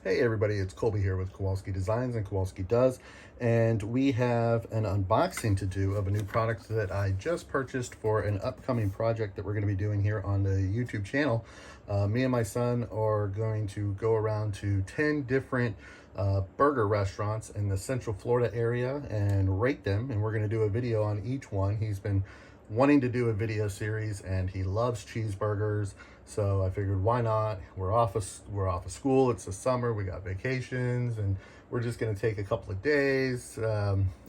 Hey everybody, it's Colby here with Kowalski Designs and Kowalski Does, and we have an unboxing to do of a new product that I just purchased for an upcoming project that we're going to be doing here on the YouTube channel. Me and my son are going to go around to 10 different burger restaurants in the Central Florida area and rate them, and we're going to do a video on each one. He's been wanting to do a video series and he loves cheeseburgers, so I figured why not. We're off of school, it's the summer, we got vacations, and we're just going to take a couple of days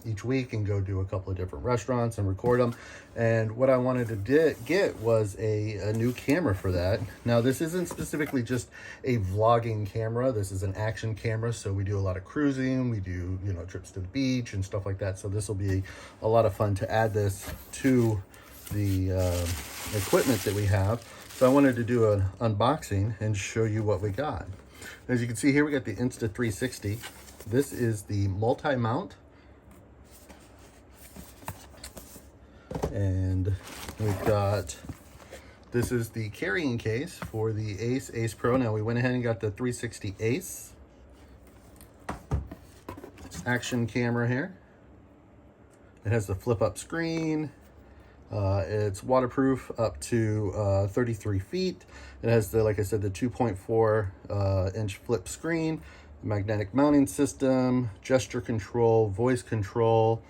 each week and go do a couple of different restaurants and record them. And what I wanted to get was a new camera for that. Now this isn't specifically just a vlogging camera, this is an action camera, so we do a lot of cruising, we do trips to the beach and stuff like that, so this will be a lot of fun to add this to the equipment that we have. So I wanted to do an unboxing and show you what we got. As you can see here, we got the Insta360. This is the multi-mount, and we've got, this is the carrying case for the Ace Pro. Now we went ahead and got the 360 Ace action camera here. It has the flip up screen. It's waterproof up to 33 feet. It has the, like I said, the 2.4 inch flip screen, magnetic mounting system, gesture control, voice control.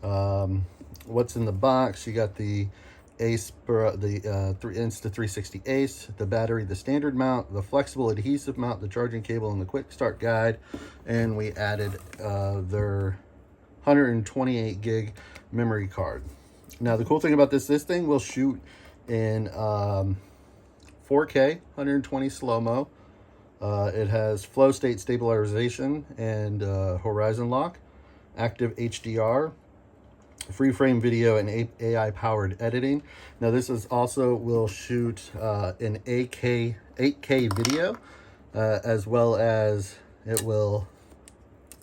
What's in the box? You got the Insta360 Ace, the battery, the standard mount, the flexible adhesive mount, the charging cable, and the quick start guide. And we added their 128 gig memory card. Now the cool thing about this thing will shoot in 4K 120 slow-mo. It has flow state stabilization and horizon lock, active HDR, free frame video, and AI powered editing. Now this is also will shoot in 8K video, as well as it will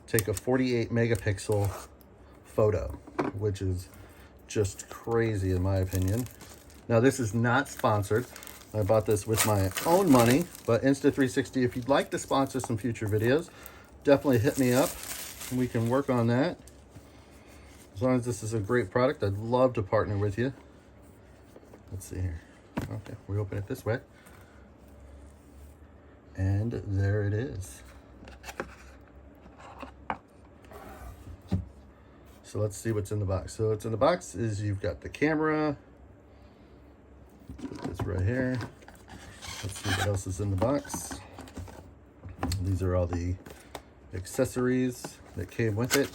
take a 48 megapixel photo, which is just crazy in my opinion. Now this is not sponsored. I bought this with my own money, but Insta360, if you'd like to sponsor some future videos, definitely hit me up and we can work on that. As long as this is a great product, I'd love to partner with you. Let's see here. Okay, we open it this way. And there it is. So let's see what's in the box. So what's in the box is you've got the camera. Put this right here. Let's see what else is in the box. These are all the accessories that came with it.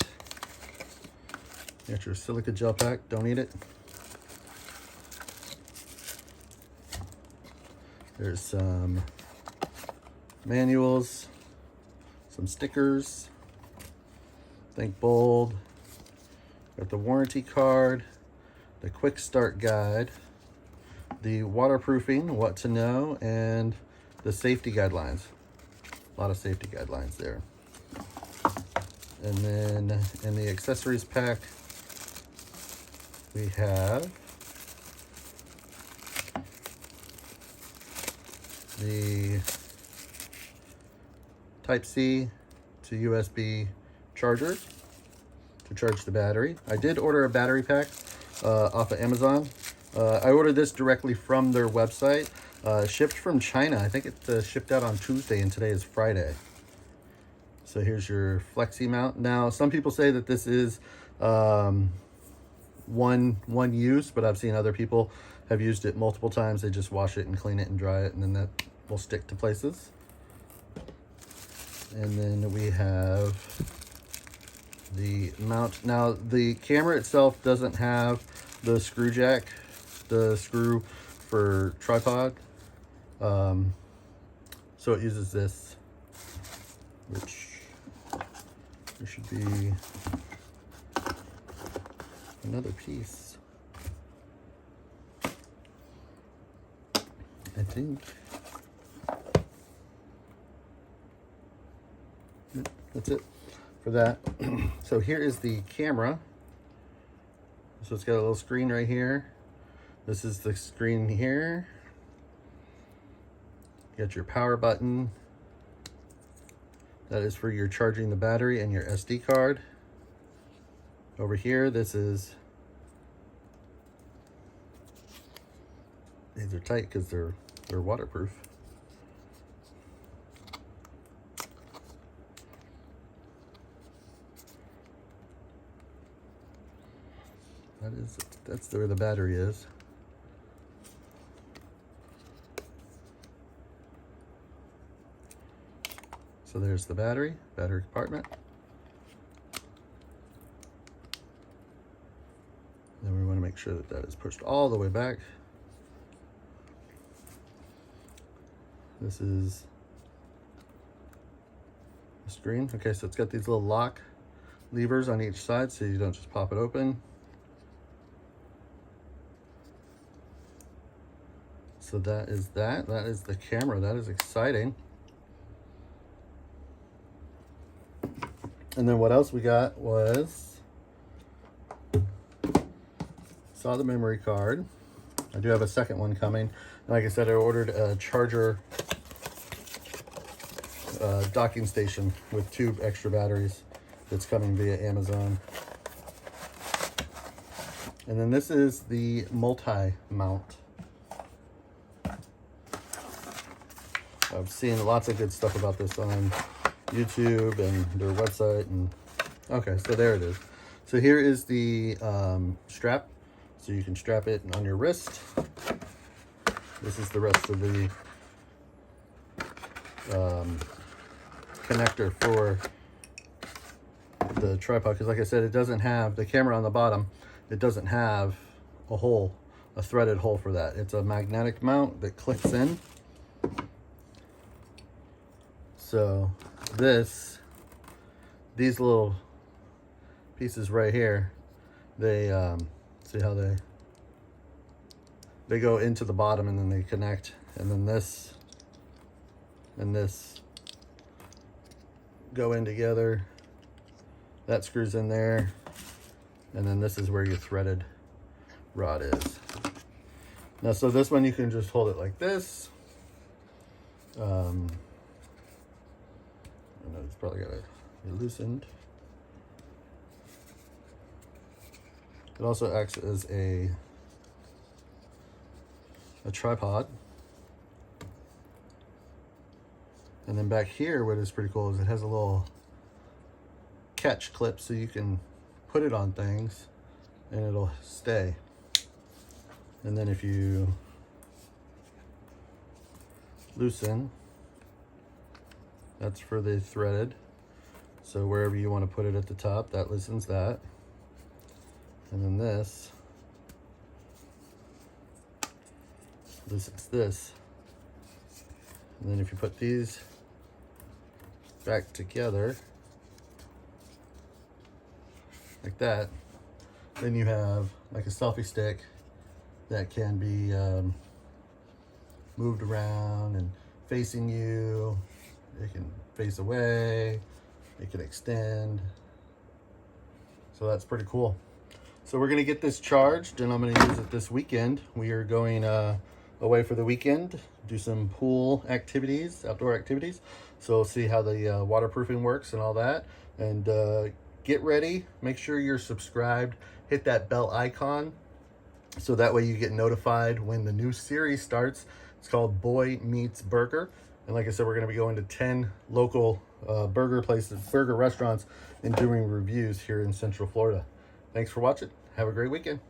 You got your silica gel pack, don't eat it. There's some manuals, some stickers, think bold. Got the warranty card, the quick start guide, the waterproofing, what to know, and the safety guidelines. A lot of safety guidelines there. And then in the accessories pack, we have the Type-C to USB charger to charge the battery. I did order a battery pack off of Amazon. I ordered this directly from their website, shipped from China. I think it shipped out on Tuesday and today is Friday. So here's your flexi mount. Now some people say that this is one use, but I've seen other people have used it multiple times. They just wash it and clean it and dry it, and then that will stick to places. And then we have the mount. Now the camera itself doesn't have the screw jack, the screw for tripod, so it uses this, which there should be another piece, I think. That's it for that. So here is the camera. So it's got a little screen right here. This is the screen here. You got your power button, That is for your charging the battery and your SD card. Over here, these are tight because they're waterproof. That's where the battery is. So there's the battery compartment. Then we want to make sure that that is pushed all the way back. This is the screen. Okay, so it's got these little lock levers on each side so you don't just pop it open. So that is that. That is the camera. That is exciting. And then what else we got was, saw the memory card. I do have a second one coming. Like I said, I ordered a charger docking station with 2 extra batteries that's coming via Amazon. And then this is the multi-mount. I've seen lots of good stuff about this on YouTube and their website. And okay, so there it is. So here is the strap. So you can strap it on your wrist. This is the rest of the connector for the tripod, because like I said, it doesn't have the camera on the bottom. It doesn't have a hole, a threaded hole for that. It's a magnetic mount that clicks in. So these little pieces right here, they see how they go into the bottom and then they connect, and then this and this go in together. That screws in there, and then this is where your threaded rod is. Now, so this one you can just hold it like this. I know it's probably got to be loosened. It also acts as a tripod. And then back here, what is pretty cool is it has a little catch clip so you can put it on things and it'll stay. And then if you loosen, that's for the threaded. So wherever you want to put it at the top, that loosens that. And then this loosens this. And then if you put these back together like that, then you have like a selfie stick that can be moved around and facing you. It can face away, it can extend. So that's pretty cool. So we're gonna get this charged and I'm gonna use it this weekend. We are going away for the weekend, do some pool activities, outdoor activities. So we'll see how the waterproofing works and all that. And get ready, make sure you're subscribed, hit that bell icon, so that way you get notified when the new series starts. It's called Boy Meets Burger. And like I said, we're gonna be going to 10 local burger places, burger restaurants, and doing reviews here in Central Florida. Thanks for watching. Have a great weekend.